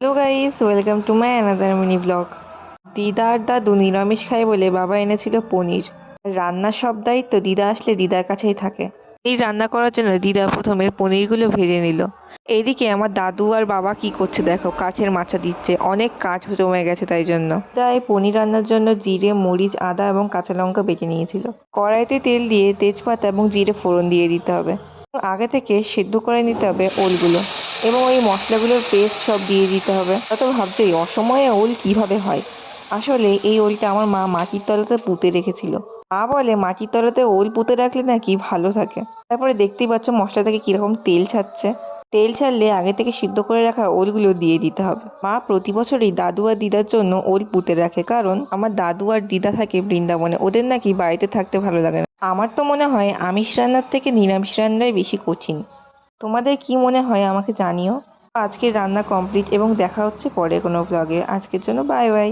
Hello guys, welcome to my another mini blog. দিদা আর দাদু নিরামিষ খায় বলে বাবা এনেছিল পনির। রান্নার সব দায়িত্ব দিদা আসলে দিদার কাছেই থাকে। এই রান্না করার জন্য দিদা প্রথমে পনিরগুলো ভেজে নিল। এইদিকে আমার দাদু আর বাবা কি করছে দেখো, কাঠের মাচা দিচ্ছে, অনেক কাঠ জমে গেছে তাই জন্য। দিদা এই পনির রান্নার জন্য জিরে, মরিচ, আদা এবং কাঁচা লঙ্কা বেটে নিয়েছিল। কড়াইতে তেল দিয়ে তেজপাতা এবং জিরে ফোড়ন দিয়ে দিতে হবে। আগে থেকে সেদ্ধ করে নিতে হবে ওলগুলো এবং ওই মশলাগুলোর পেস্ট সব দিয়ে দিতে হবে। তো ভাবছো এই অসময়ে ওল কিভাবে হয়? আসলে এই ওলটা আমার মা মাটির তলাতে পুঁতে রেখেছিল। মা বলে মাটির তলাতে ওল পুঁতে রাখলে নাকি ভালো থাকে। তারপরে দেখতেই পাচ্ছ মশলা থেকে কিরকম তেল ছাড়ছে। তেল ছাড়লে আগে থেকে সিদ্ধ করে রাখা ওলগুলো দিয়ে দিতে হবে। মা প্রতি বছরই দাদু আর দিদার জন্য ওল পুঁতে রাখে, কারণ আমার দাদু আর দিদা থাকে বৃন্দাবনে, ওদের নাকি বাড়িতে থাকতে ভালো লাগে না। আমার তো মনে হয় আমিষ রান্নার থেকে নিরামিষ রান্নাই বেশি কঠিন। তোমাদের কি মনে হয় আমাকে জানিও। আজকের রান্না কমপ্লিট এবং দেখা হচ্ছে পরে কোনো ব্লগে। আজকের জন্য বাই বাই।